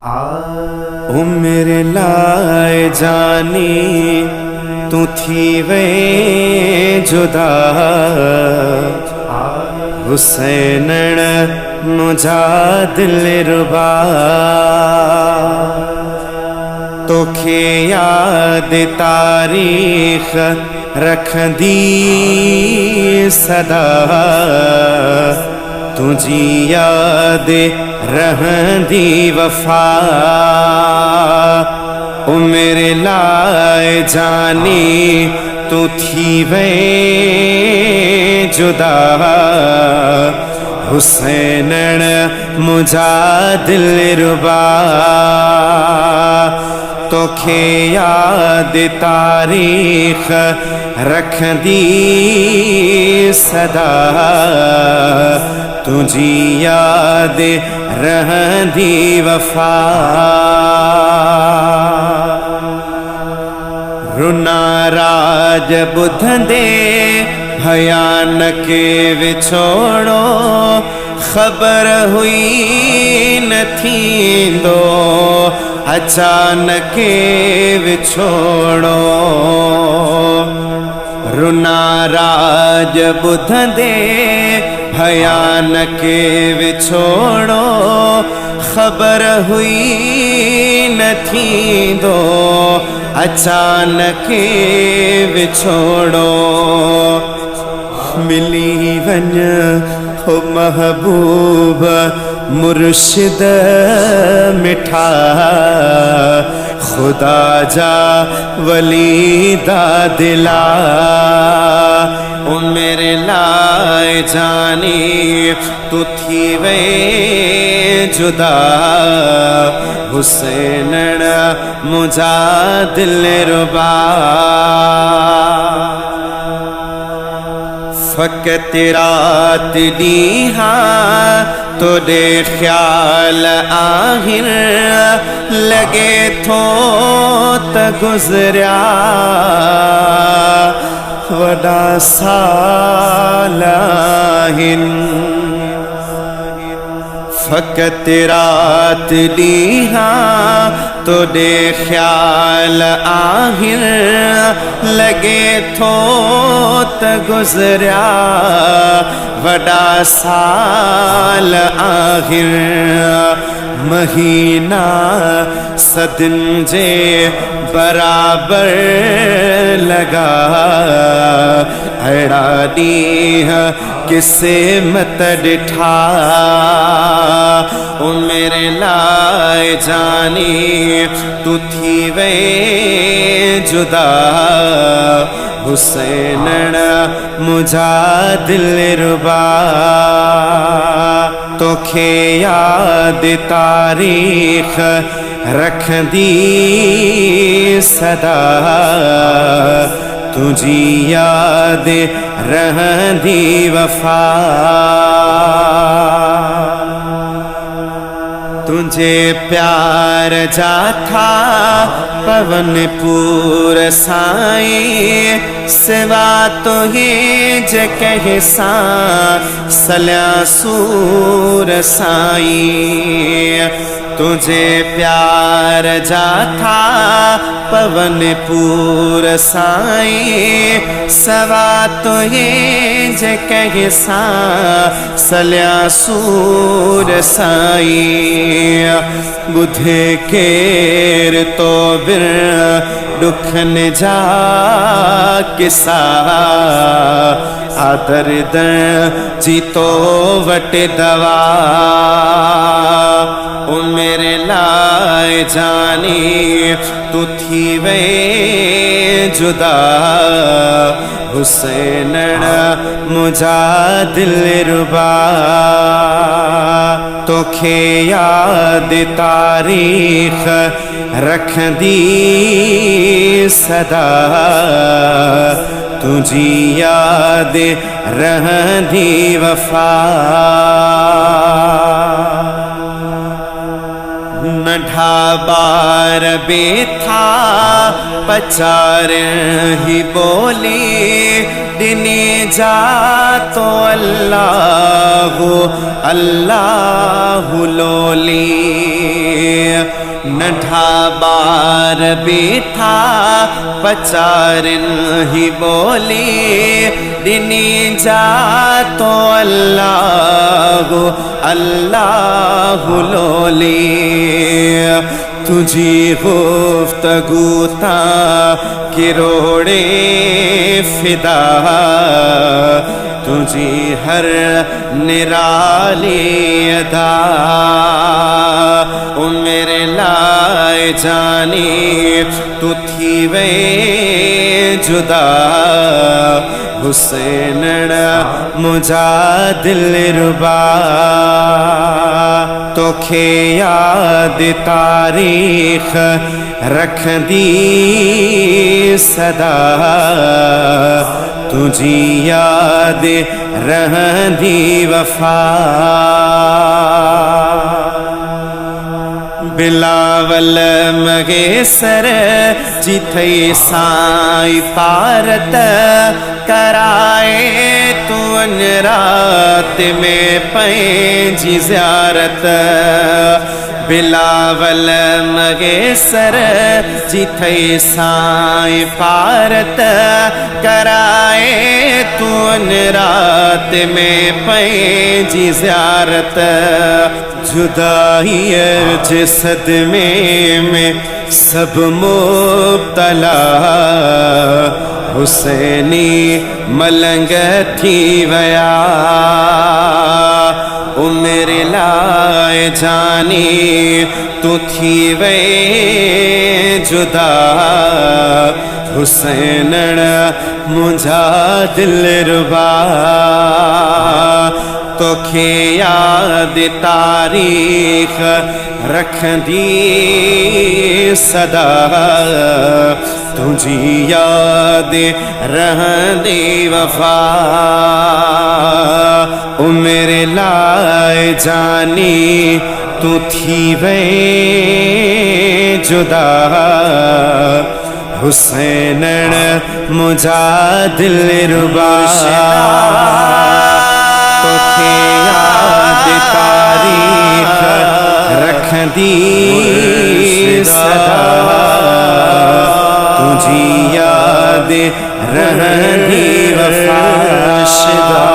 ओ मेरे लाए जानी तू थी वे जुदा हुसैनण मुझा दिल रुबा तोखे याद तारीख रखदी सदा तुझी याद रहंदी वफा ओ मेरे लाए जानी तू थी वे जुदा हुसैनण मुझा दिल रुबा तोखे याद तारीख रखदी सदा तुझी याद रहंदी वफा रुना राज बुधंदे भयानक विछोड़ो खबर हुई न थींदो अचानक विछोड़ो रुना राज बुधंदे भयानक विछोड़ो खबर हुई न थींदो अचानक विछोड़ो मिली वन हो महबूब मुर्शिद मिठा खुदा जा वली दा दिला ओ मेरे लाए जानी तू थी वे जुदा हुसैनण मुझा दिल रुबा फकत रात दीहा तोड़े ख्याल आहिर लगे थो त गुजरिया वडा सालाहिन फकत रात दीहा तोड़े ख्याल आहिर लगे थो त गुजरिया वडा साल आहिर महीना सदिन जे बराबर लगा अड़ा ॾींह किसे मत ॾिठा ओ मेरे लाए जानी तू थी वे जुदा हुसैनण मुझा दिल रुबा तोखे याद तारीख रखदी सदा तुझी याद रहंदी वफा तुझे प्यार जाथा पवन पूर साईं सिवा तो ही जगह सा सल्या सूर साईं तुझे प्यार जाथा पवन पूर साईं सवा तो ये जगह सा सल्या सूर साईं बुधे केर तो बिर दुखन जा किसा आदर दर जीतो वट दवा ओ मेरे लाए जानी तू थी वे जुदा हुसैनण मुझा दिल रुबा तोखे याद तारीख रखदी सदा तुझी याद रहंदी वफा नढ़ा बार बेथा पचार ही बोली दिने जा तो अल्लाह अल्लाह लोली नढ़ा बार बेथा पचारन ही बोली दिनी जा तो अल्लाह अल्लाह लोली तुझी गुफ्तगू ता किरोड़े फिदा तुझी हर निराली अदा ओ मेरे लाए जानी तू थी वे जुदा हुसैन मुझा दिल रुबा तोखे याद तारीख रख दी सदा तुझी याद रहंदी वफा बिलावल मगेसर जिथे साई पारत कराए तू अन रात में पैंजी ज़ियारत बिलावल मगेसर जिथे साई पारत कराए तू अन रात में पैंजी ज़ियारत जुदाई जिसद में सब मुब्तला हुसैनी मलंग थी वया ओ मेरे लाए जानी तू थी वे जुदा हुसैन मुझा दिल रुबा तोखे याद तारीख रख दी सदा तुझी याद रहंदी वफा ओ मेरे लाए जानी तू थी वे जुदा हुसैन मुझा दिल रुबा तोखे याद तारीख रख दी सदा तुझी याद रहंदी वफा